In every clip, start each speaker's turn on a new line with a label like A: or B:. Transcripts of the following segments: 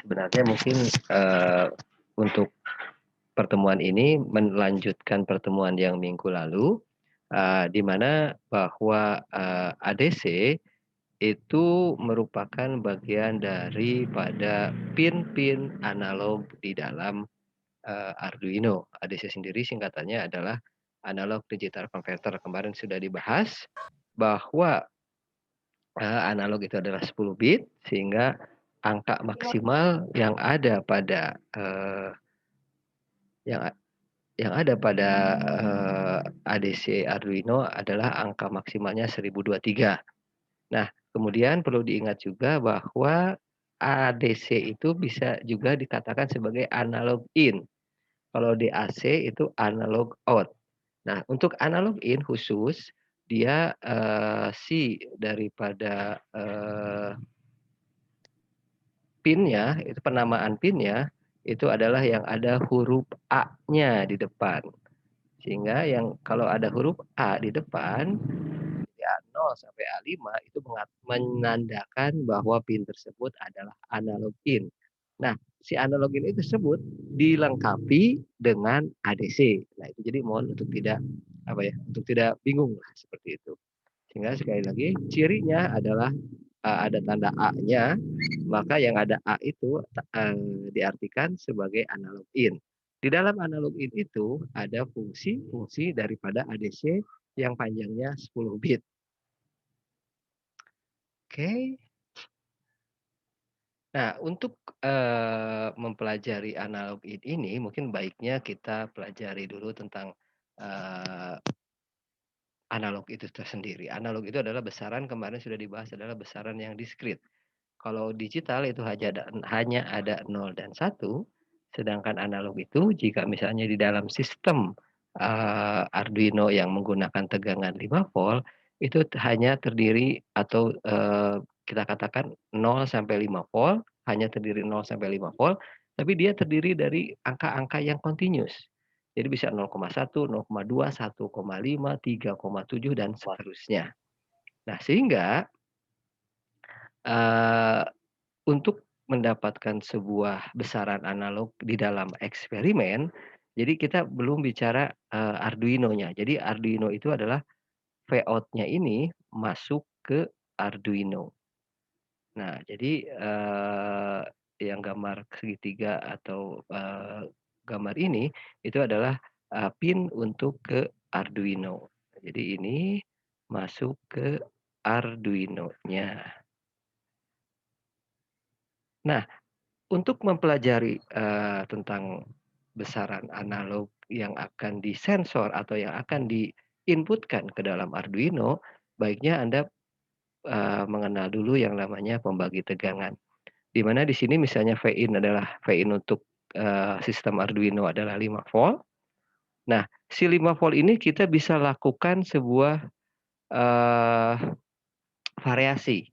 A: Sebenarnya mungkin, untuk pertemuan ini melanjutkan pertemuan yang minggu lalu, di mana bahwa, ADC itu merupakan bagian daripada pin-pin analog di dalam, Arduino. ADC sendiri singkatannya adalah Analog Digital Converter. Kemarin sudah dibahas bahwa, analog itu adalah 10 bit, sehingga angka maksimal yang ada pada, yang Yang ada pada, ADC Arduino adalah angka maksimalnya 1023. Nah, kemudian perlu diingat juga bahwa ADC itu bisa juga dikatakan sebagai analog in. Kalau DAC itu analog out. Nah, untuk analog in khusus, dia, daripada, PIN-nya, itu penamaan PIN-nya, itu adalah yang ada huruf A-nya di depan. Sehingga yang kalau ada huruf A di depan, ya A0 sampai A5 itu menandakan bahwa pin tersebut adalah analog in. Nah, si analog in itu tersebut dilengkapi dengan ADC. Nah, itu jadi mohon untuk tidak apa ya, untuk tidak bingung lah seperti itu. Sehingga sekali lagi cirinya adalah ada tanda A-nya, maka yang ada A itu diartikan sebagai analog in. Di dalam analog in itu ada fungsi-fungsi daripada ADC yang panjangnya 10 bit. Oke. Nah, untuk, mempelajari analog in ini mungkin baiknya kita pelajari dulu tentang, eee, analog itu tersendiri. Analog itu adalah besaran kemarin sudah dibahas adalah besaran yang diskrit. Kalau digital itu hanya ada 0 dan 1, sedangkan analog itu jika misalnya di dalam sistem, Arduino yang menggunakan tegangan 5 volt, itu hanya terdiri atau, kita katakan 0 sampai 5 volt, hanya terdiri 0 sampai 5 volt, tapi dia terdiri dari angka-angka yang kontinus. Jadi bisa 0,1, 0,2, 1,5, 3,7 dan seterusnya. Nah, sehingga, eee untuk mendapatkan sebuah besaran analog di dalam eksperimen, jadi kita belum bicara, Arduino-nya. Jadi Arduino itu adalah Vout-nya ini masuk ke Arduino. Nah, jadi, yang gambar segitiga atau, gambar ini, itu adalah, pin untuk ke Arduino. Jadi ini masuk ke Arduino-nya. Nah, untuk mempelajari, tentang besaran analog yang akan disensor atau yang akan di-input-kan ke dalam Arduino, baiknya Anda, mengenal dulu yang namanya pembagi tegangan. Di mana di sini misalnya Vin untuk, sistem Arduino adalah 5 volt. Nah, si 5 volt ini kita bisa lakukan sebuah, eee, variasi.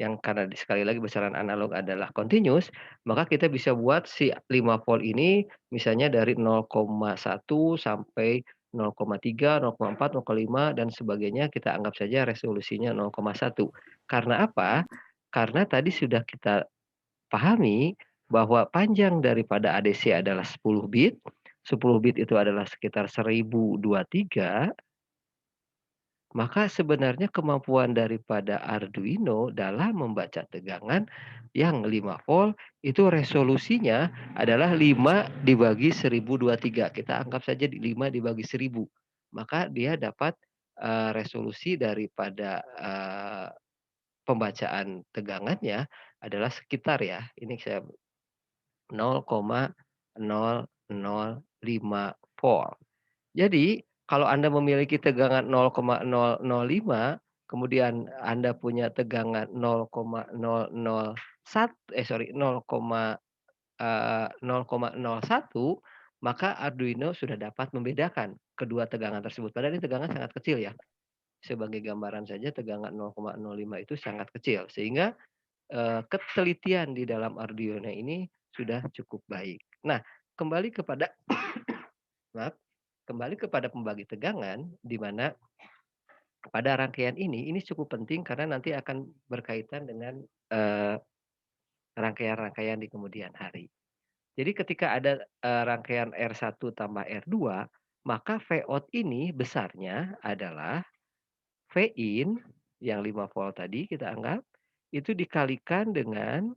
A: Yang karena sekali lagi besaran analog adalah continuous, maka kita bisa buat si 5 volt ini misalnya dari 0,1 sampai 0,3, 0,4, 0,5 dan sebagainya kita anggap saja resolusinya 0,1. Karena apa? Karena tadi sudah kita pahami bahwa panjang daripada ADC adalah 10 bit, 10 bit itu adalah sekitar 1023. Maka sebenarnya kemampuan daripada Arduino dalam membaca tegangan yang 5 volt itu resolusinya adalah 5 dibagi 1023. Kita anggap saja 5 dibagi 1000. Maka dia dapat, resolusi daripada, pembacaan tegangannya adalah sekitar ya, ini saya 0,0005 volt. Jadi, kalau Anda memiliki tegangan 0,005, kemudian Anda punya tegangan 0,01, maka Arduino sudah dapat membedakan kedua tegangan tersebut. Padahal ini tegangan sangat kecil ya. Sebagai gambaran saja tegangan 0,05 itu sangat kecil, sehingga, ketelitian di dalam Arduino ini sudah cukup baik. Nah, kembali kepada maaf, kembali kepada pembagi tegangan, di mana pada rangkaian ini cukup penting karena nanti akan berkaitan dengan, eee, rangkaian-rangkaian di kemudian hari. Jadi ketika ada, rangkaian R1 tambah R2, maka V out ini besarnya adalah V in yang 5 volt tadi kita anggap, itu dikalikan dengan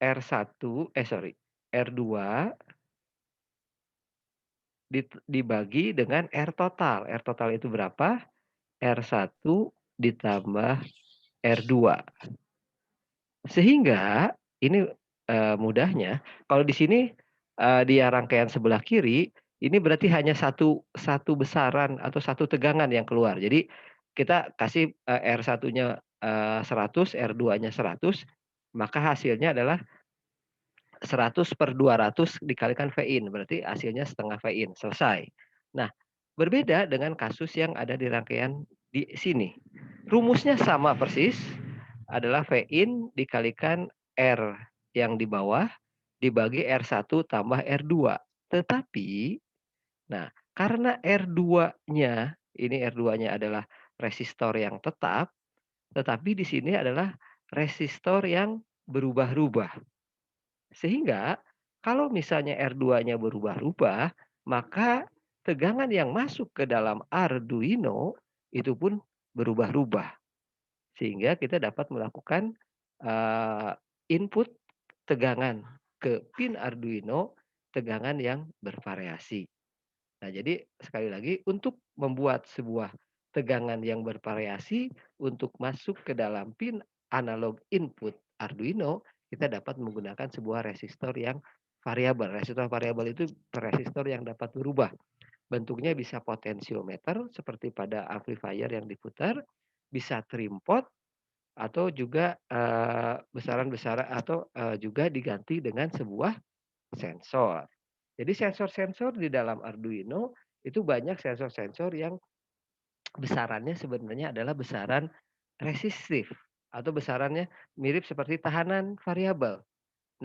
A: R1 sorry, R2 dibagi dengan R total. R total itu berapa? R1 ditambah R2. Sehingga ini, mudahnya kalau di sini, di yang rangkaian sebelah kiri, ini berarti hanya satu satu besaran atau satu tegangan yang keluar. Jadi kita kasih, R1-nya, 100, R2-nya 100, maka hasilnya adalah 100/200 dikalikan V in, berarti hasilnya setengah V in, selesai. Nah, berbeda dengan kasus yang ada di rangkaian di sini. Rumusnya sama persis, adalah V in dikalikan R yang di bawah, dibagi R1 tambah R2. Tetapi, nah, karena R2-nya, ini R2-nya adalah resistor yang tetap, tetapi di sini adalah resistor yang berubah-ubah. Sehingga kalau misalnya R2-nya berubah-ubah, maka tegangan yang masuk ke dalam Arduino itu pun berubah-ubah. Sehingga kita dapat melakukan, eee, input tegangan ke pin Arduino, tegangan yang bervariasi. Nah, jadi sekali lagi untuk membuat sebuah tegangan yang bervariasi untuk masuk ke dalam pin analog input Arduino, kita dapat menggunakan sebuah resistor yang variabel. Resistor variabel itu resistor yang dapat berubah. Bentuknya bisa potensiometer seperti pada amplifier yang diputar, bisa trim pot, atau juga, besaran-besaran atau, juga diganti dengan sebuah sensor. Jadi sensor-sensor di dalam Arduino, itu banyak sensor-sensor yang besarannya sebenarnya adalah besaran resistif atau besarannya mirip seperti tahanan variabel.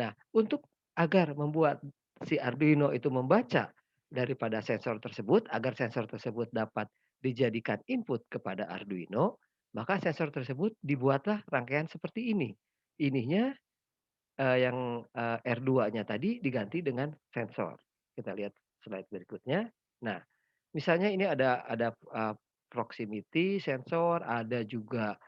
A: Nah, untuk agar membuat si Arduino itu membaca daripada sensor tersebut, agar sensor tersebut dapat dijadikan input kepada Arduino, maka sensor tersebut dibuatlah rangkaian seperti ini. Ininya, yang, R2-nya tadi diganti dengan sensor. Kita lihat slide berikutnya. Nah, misalnya ini ada, proximity sensor, ada juga,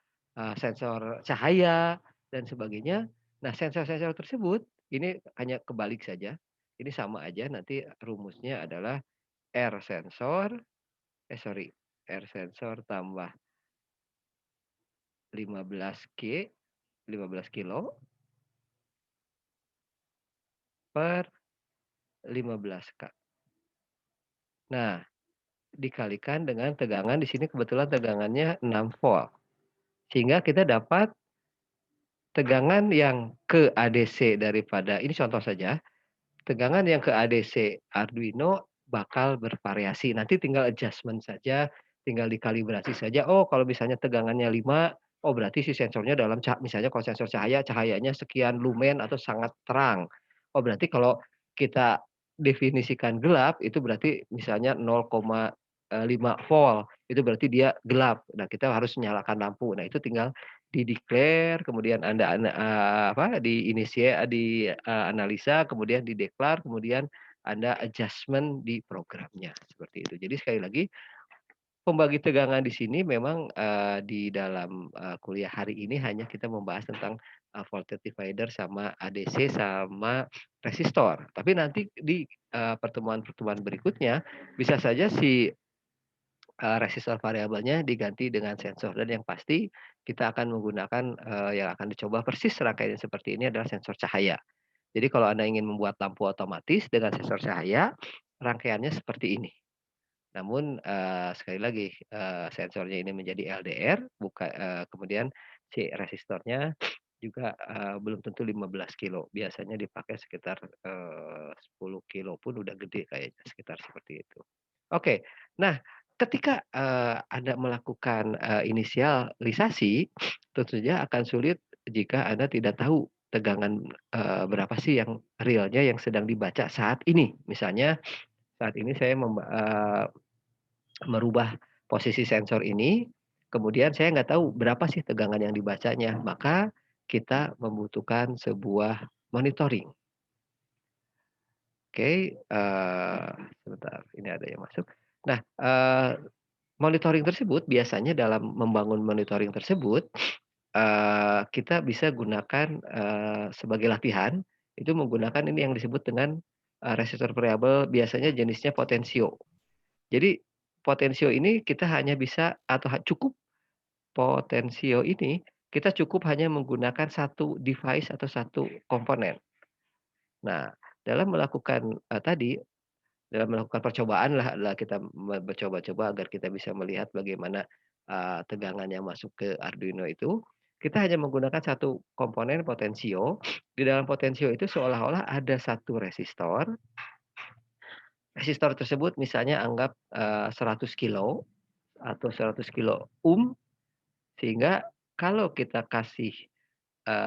A: sensor cahaya dan sebagainya. Nah, sensor-sensor tersebut ini hanya kebalik saja, ini sama aja nanti rumusnya adalah R sensor sorry, R sensor tambah 15 K, 15 kilo per 15 K. Nah, dikalikan dengan tegangan di sini kebetulan tegangannya 6 volt. Sehingga kita dapat tegangan yang ke ADC daripada ini contoh saja, tegangan yang ke ADC Arduino bakal bervariasi. Nanti tinggal adjustment saja, tinggal dikalibrasi saja. Oh, kalau misalnya tegangannya 5, oh berarti si sensornya dalam misalnya kalau sensor cahaya, cahayanya sekian lumen atau sangat terang. Oh, berarti kalau kita definisikan gelap, itu berarti misalnya 0,5 volt, itu berarti dia gelap. Nah, kita harus nyalakan lampu. Nah, itu tinggal di-declare, kemudian Anda apa, analisa, kemudian di-declare, kemudian Anda adjustment di programnya, seperti itu. Jadi sekali lagi, pembagi tegangan di sini memang, di dalam, kuliah hari ini hanya kita membahas tentang, voltage divider sama ADC sama resistor. Tapi nanti di, pertemuan-pertemuan berikutnya, bisa saja si resistor variabelnya diganti dengan sensor dan yang pasti kita akan menggunakan, yang akan dicoba persis rangkaian seperti ini adalah sensor cahaya. Jadi kalau Anda ingin membuat lampu otomatis dengan sensor cahaya, rangkaiannya seperti ini. Namun, sekali lagi, sensornya ini menjadi LDR kemudian si resistornya juga, belum tentu 15 kilo, biasanya dipakai sekitar, 10 kilo pun udah gede kayaknya, sekitar seperti itu. Oke, nah ketika, Anda melakukan, inisialisasi, tentu saja akan sulit jika Anda tidak tahu tegangan, berapa sih yang realnya yang sedang dibaca saat ini. Misalnya saat ini saya merubah posisi sensor ini, Kemudian saya nggak tahu berapa sih tegangan yang dibacanya, maka kita membutuhkan sebuah monitoring. Oke, sebentar ini ada yang masuk. Nah, monitoring tersebut biasanya dalam membangun monitoring tersebut, kita bisa gunakan, sebagai latihan, itu menggunakan ini yang disebut dengan, resistor variabel biasanya jenisnya potensio. Jadi, potensio ini kita hanya bisa atau cukup potensio ini, kita cukup hanya menggunakan satu device atau satu komponen. Nah, dalam melakukan, dalam melakukan percobaan lah kita bercoba-coba agar kita bisa melihat bagaimana, tegangan yang masuk ke Arduino itu, kita hanya menggunakan satu komponen potensio, di dalam potensio itu seolah-olah ada satu resistor, resistor tersebut misalnya anggap, 100 kilo atau 100 kilo ohm, sehingga kalau kita kasih,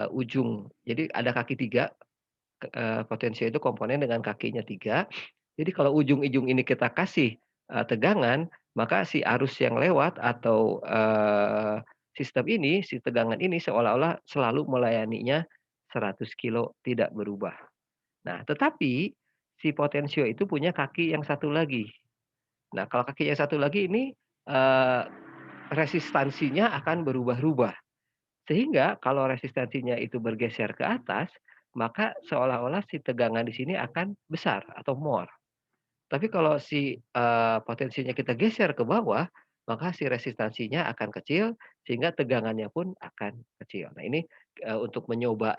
A: ujung jadi ada kaki 3, potensio itu komponen dengan kakinya 3. Jadi kalau ujung-ujung ini kita kasih, tegangan, maka si arus yang lewat atau, sistem ini, si tegangan ini seolah-olah selalu melayaninya 100 kilo tidak berubah. Nah, tetapi si potensio itu punya kaki yang satu lagi. Nah, kalau kaki yang satu lagi ini, eee, resistansinya akan berubah-ubah. Sehingga kalau resistansinya itu bergeser ke atas, maka seolah-olah si tegangan di sini akan besar atau more. Tapi kalau si, potensinya kita geser ke bawah, maka si resistansinya akan kecil, sehingga tegangannya pun akan kecil. Nah ini, untuk mencoba,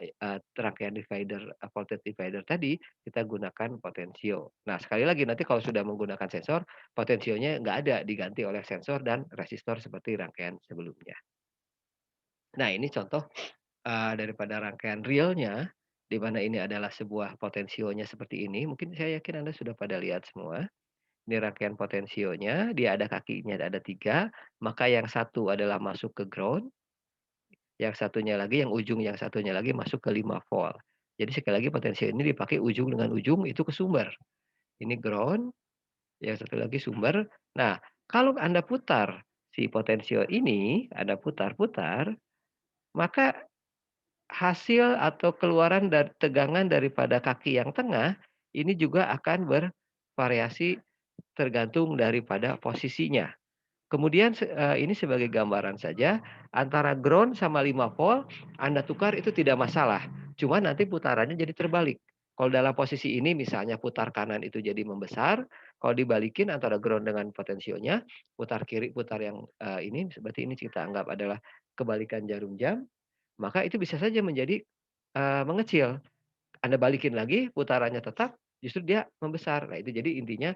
A: rangkaian divider, voltage divider tadi, kita gunakan potensio. Nah sekali lagi nanti kalau sudah menggunakan sensor, potensionya nggak ada, diganti oleh sensor dan resistor seperti rangkaian sebelumnya. Nah ini contoh, daripada rangkaian realnya, di mana ini adalah sebuah potensionya seperti ini, mungkin saya yakin Anda sudah pada lihat semua. Ini rangkaian potensionya, dia ada kakinya ada 3, maka yang satu adalah masuk ke ground, yang satunya lagi yang ujung yang satunya lagi masuk ke 5 volt. Jadi sekali lagi potensio ini dipakai ujung dengan ujung itu ke sumber. Ini ground, yang satu lagi sumber. Nah, kalau Anda putar si potensio ini, Anda putar-putar, maka hasil atau keluaran dari tegangan daripada kaki yang tengah, ini juga akan bervariasi tergantung daripada posisinya. Kemudian ini sebagai gambaran saja, antara ground sama 5 volt Anda tukar itu tidak masalah, cuma nanti putarannya jadi terbalik. Kalau dalam posisi ini misalnya putar kanan itu jadi membesar, kalau dibalikin antara ground dengan potensionya, putar kiri putar yang, ini berarti ini kita anggap adalah kebalikan jarum jam, maka itu bisa saja menjadi, mengecil. Anda balikin lagi putarannya tetap, justru dia membesar. Nah itu jadi intinya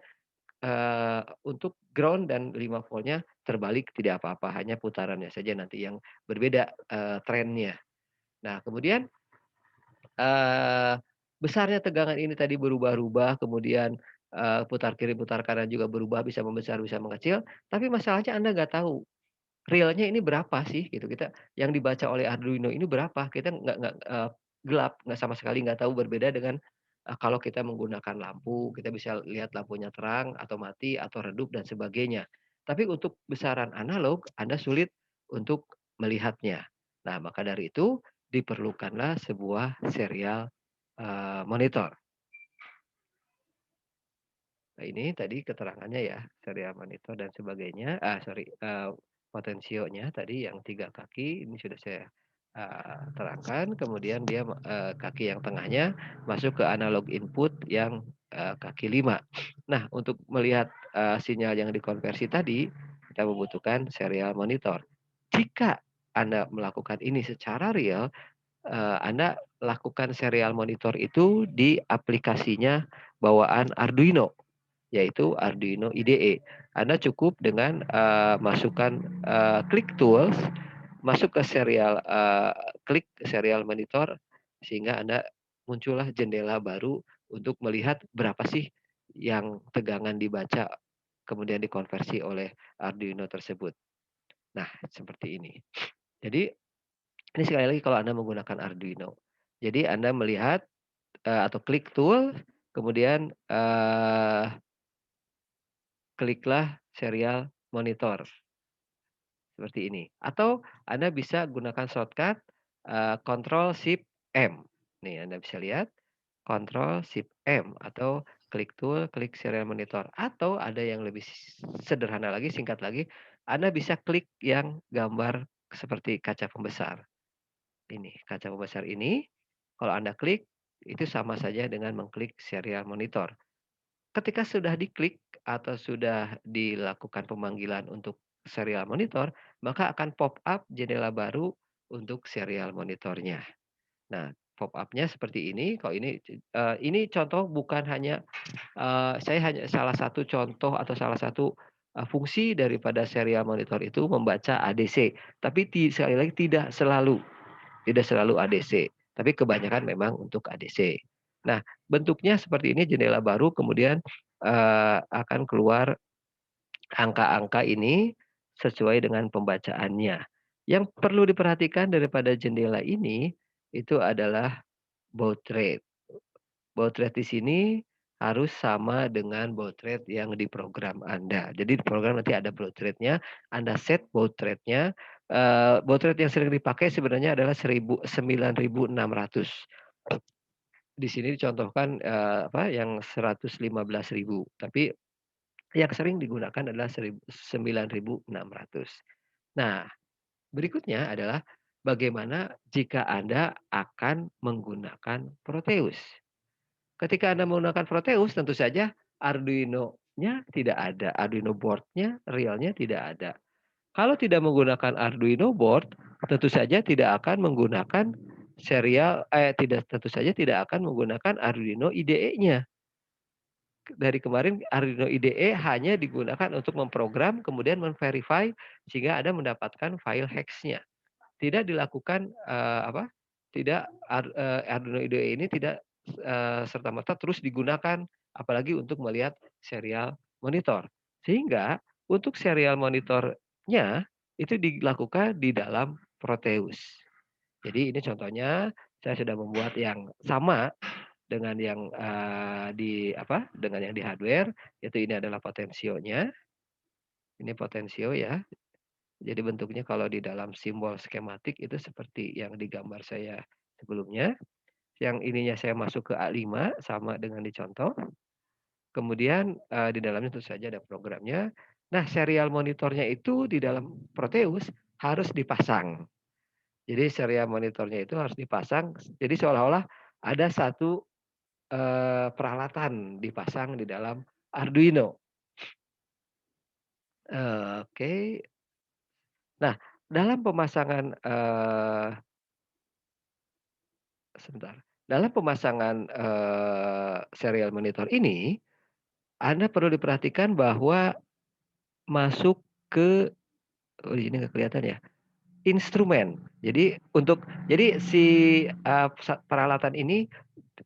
A: untuk ground dan 5 voltnya terbalik tidak apa-apa, hanya putarannya saja nanti yang berbeda, trennya. Nah kemudian, eee, besarnya tegangan ini tadi berubah-ubah, kemudian, putar kiri, putar kanan juga berubah, bisa membesar, bisa mengecil, tapi masalahnya Anda nggak tahu realnya ini berapa sih gitu, kita yang dibaca oleh Arduino ini berapa, kita nggak, gelap, nggak sama sekali nggak tahu berbeda dengan, kalau kita menggunakan lampu, kita bisa lihat lampunya terang atau mati atau redup dan sebagainya. Tapi untuk besaran analog, Anda sulit untuk melihatnya. Nah, maka dari itu diperlukanlah sebuah serial, monitor. Nah, ini tadi keterangannya ya, serial monitor dan sebagainya, potensionya tadi yang 3 kaki ini sudah saya, terangkan, kemudian dia, kaki yang tengahnya masuk ke analog input yang, kaki 5. Nah, untuk melihat, sinyal yang dikonversi tadi, kita membutuhkan serial monitor. Jika Anda melakukan ini secara real, Anda lakukan serial monitor itu di aplikasinya bawaan Arduino. Yaitu Arduino IDE. Anda cukup dengan, masukkan, klik tools, masuk ke serial, klik serial monitor, sehingga Anda muncullah jendela baru untuk melihat berapa sih yang tegangan dibaca, kemudian dikonversi oleh Arduino tersebut. Nah, seperti ini. Jadi, ini sekali lagi kalau Anda menggunakan Arduino. Jadi Anda melihat, atau klik tool, kemudian, kliklah serial monitor. seperti ini. Atau Anda bisa gunakan shortcut, Control Shift M. Nih Anda bisa lihat, Control Shift M atau klik tool, klik serial monitor. Atau ada yang lebih sederhana lagi, singkat lagi, Anda bisa klik yang gambar seperti kaca pembesar. Ini, kaca pembesar ini, kalau Anda klik, itu sama saja dengan mengklik serial monitor. Ketika sudah diklik atau sudah dilakukan pemanggilan untuk serial monitor, maka akan pop up jendela baru untuk serial monitornya. Nah, pop up-nya seperti ini, kalau ini contoh bukan hanya, saya hanya salah satu contoh atau salah satu, fungsi daripada serial monitor itu membaca ADC, tapi sekali lagi tidak selalu ADC, tapi kebanyakan memang untuk ADC. Nah, bentuknya seperti ini jendela baru kemudian, akan keluar angka-angka ini sesuai dengan pembacaannya. Yang perlu diperhatikan daripada jendela ini, itu adalah baud rate. Baud rate di sini harus sama dengan baud rate yang di program Anda. Jadi di program nanti ada baud rate-nya, Anda set baud rate-nya, baud rate yang sering dipakai sebenarnya adalah 9.600. Di sini dicontohkan, yang 115.000, tapi yang sering digunakan adalah 9.600. Nah, berikutnya adalah bagaimana jika Anda akan menggunakan Proteus. Ketika Anda menggunakan Proteus tentu saja Arduino-nya tidak ada, Arduino board-nya, realnya tidak ada. Kalau tidak menggunakan Arduino board, tentu saja tidak akan menggunakan tentu saja tidak akan menggunakan Arduino IDE-nya. Dari kemarin Arduino IDE hanya digunakan untuk memprogram, kemudian men-verify sehingga Anda mendapatkan file hex-nya. Tidak dilakukan, Arduino IDE ini tidak, serta-merta terus digunakan, apalagi untuk melihat serial monitor. Sehingga untuk serial monitornya itu dilakukan di dalam Proteus. Jadi ini contohnya saya sudah membuat yang sama dengan yang, dengan yang di hardware, yaitu ini adalah potensionya, ini potensio ya. Jadi bentuknya kalau di dalam simbol skematik itu seperti yang di gambar saya sebelumnya. Yang ininya saya masuk ke A5 sama dengan dicontoh. Kemudian, di dalamnya tentu saja ada programnya. Nah, serial monitornya itu di dalam Proteus harus dipasang. Jadi serial monitornya itu harus dipasang, jadi seolah-olah ada satu, peralatan dipasang di dalam Arduino. Oke. Nah, dalam pemasangan, sebentar, dalam pemasangan, serial monitor ini, Anda perlu diperhatikan bahwa masuk ke oh ini nggak kelihatan ya, instrumen. Jadi si, peralatan ini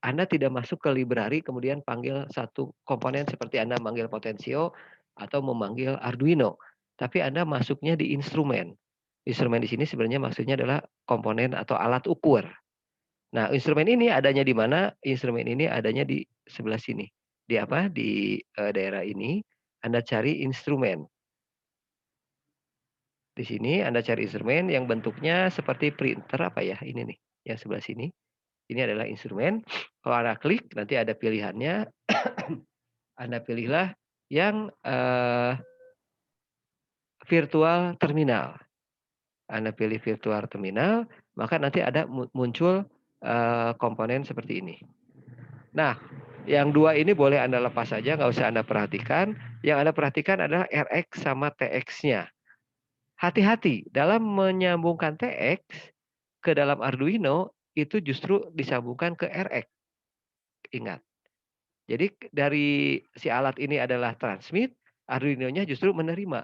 A: Anda tidak masuk ke library kemudian panggil satu komponen seperti Anda manggil Potensio atau memanggil Arduino, tapi Anda masuknya di instrumen. Instrumen di sini sebenarnya maksudnya adalah komponen atau alat ukur. Nah, instrumen ini adanya di mana? Instrumen ini adanya di sebelah sini. Di apa? Di, daerah ini, Anda cari instrumen. Di sini Anda cari instrumen yang bentuknya seperti printer apa ya, ini nih, yang sebelah sini. Ini adalah instrumen. Kalau Anda klik nanti ada pilihannya, Anda pilihlah yang, virtual terminal. Anda pilih virtual terminal, maka nanti ada muncul, komponen seperti ini. Nah, yang 2 ini boleh Anda lepas saja, nggak usah Anda perhatikan. Yang Anda perhatikan adalah RX sama TX-nya. Hati-hati dalam menyambungkan TX ke dalam Arduino, itu justru disambungkan ke RX, ingat. Jadi dari si alat ini adalah transmit, Arduino-nya justru menerima.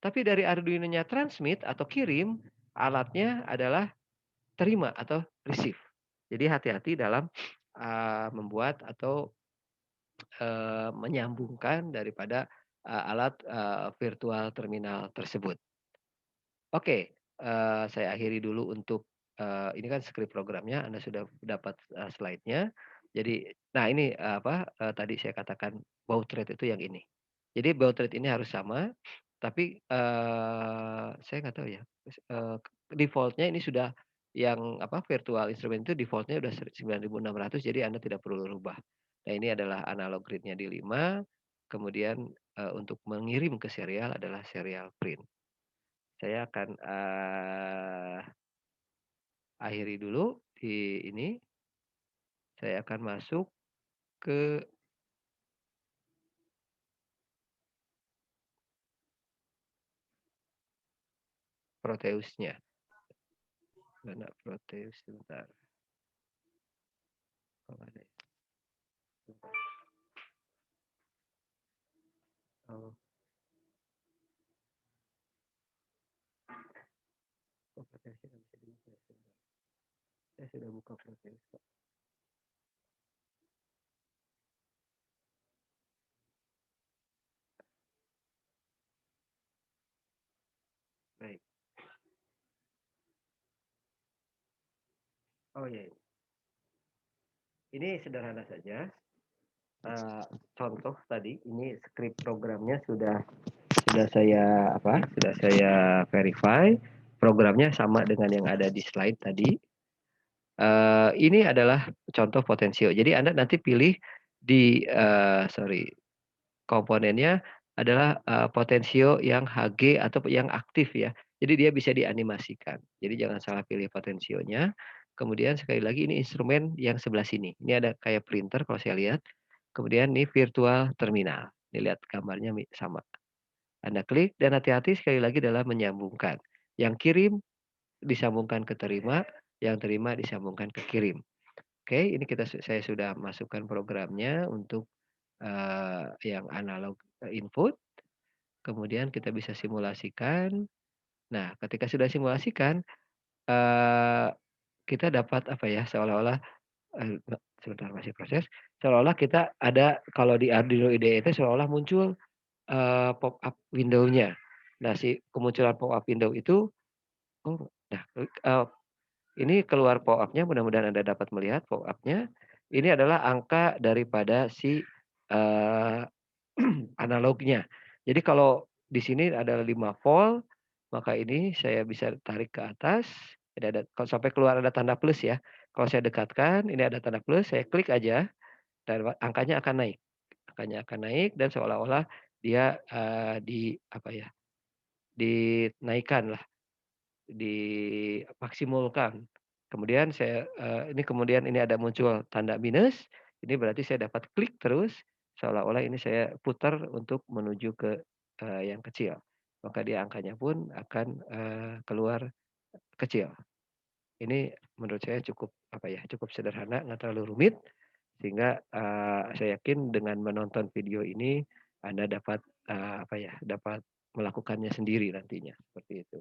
A: Tapi dari Arduino-nya transmit atau kirim, alatnya adalah terima atau receive. Jadi hati-hati dalam, membuat atau menyambungkan daripada, alat, virtual terminal tersebut. Oke, saya akhiri dulu untuk, ini kan script programnya, Anda sudah dapat, slide-nya. Jadi nah ini, tadi saya katakan baud rate itu yang ini. Jadi baud rate ini harus sama, Tapi, saya nggak tahu ya, default-nya ini sudah yang apa, virtual instrument itu default-nya udah 9.600 jadi Anda tidak perlu rubah. Nah ini adalah analog read-nya di 5, kemudian, untuk mengirim ke serial adalah serial print. Saya akan, akhiri dulu di ini, saya akan masuk ke Proteus-nya. Mana Proteus, sebentar, oh ada ya, sebentar. Oh, kok Proteus-nya nggak bisa dibuka ya, sebentar. Saya sudah buka Proteus kok. Baik. Oh ya, ini sederhana saja. Eee, Contoh tadi, ini script programnya sudah saya apa, sudah saya verify, programnya sama dengan yang ada di slide tadi. Ini adalah contoh Potensio. Jadi Anda nanti pilih di, sorry, komponennya adalah, Potensio yang HG atau yang aktif ya. Jadi dia bisa dianimasikan. Jadi jangan salah pilih Potensionya. Kemudian sekali lagi ini instrumen yang sebelah sini. Ini ada kayak printer kalau saya lihat. Kemudian ini virtual terminal. Ini lihat gambarnya sama. Anda klik dan hati-hati sekali lagi dalam menyambungkan. Yang kirim disambungkan ke terima, yang terima disambungkan ke kirim. Oke, ini saya sudah masukkan programnya untuk, yang analog, input, kemudian kita bisa simulasikan. Nah, ketika sudah simulasikan, eee, kita dapat apa ya, seolah-olah, sebentar masih proses, seolah-olah kita ada kalau di Arduino IDE itu seolah-olah muncul, pop-up window-nya. Nah, si kemunculan pop-up window itu, oh, nah, ini keluar pop-up-nya, mudah-mudahan Anda dapat melihat pop-up-nya. Ini adalah angka daripada si, eee, analognya. Jadi kalau di sini ada 5 volt, maka ini saya bisa tarik ke atas, ini ada kalau sampai keluar ada tanda plus ya. Kalau saya dekatkan, ini ada tanda plus, saya klik aja dan angkanya akan naik. Angkanya akan naik dan seolah-olah dia, di apa ya, dinaikkanlah, dimaksimulkan. Kemudian ini kemudian ini ada muncul tanda minus, ini berarti saya dapat klik terus, seolah-olah ini saya putar untuk menuju ke, yang kecil. Maka dia angkanya pun akan, keluar kecil. Ini menurut saya cukup, apa ya, cukup sederhana, nggak terlalu rumit, sehingga, saya yakin dengan menonton video ini Anda dapat, apa ya, dapat melakukannya sendiri nantinya, seperti itu.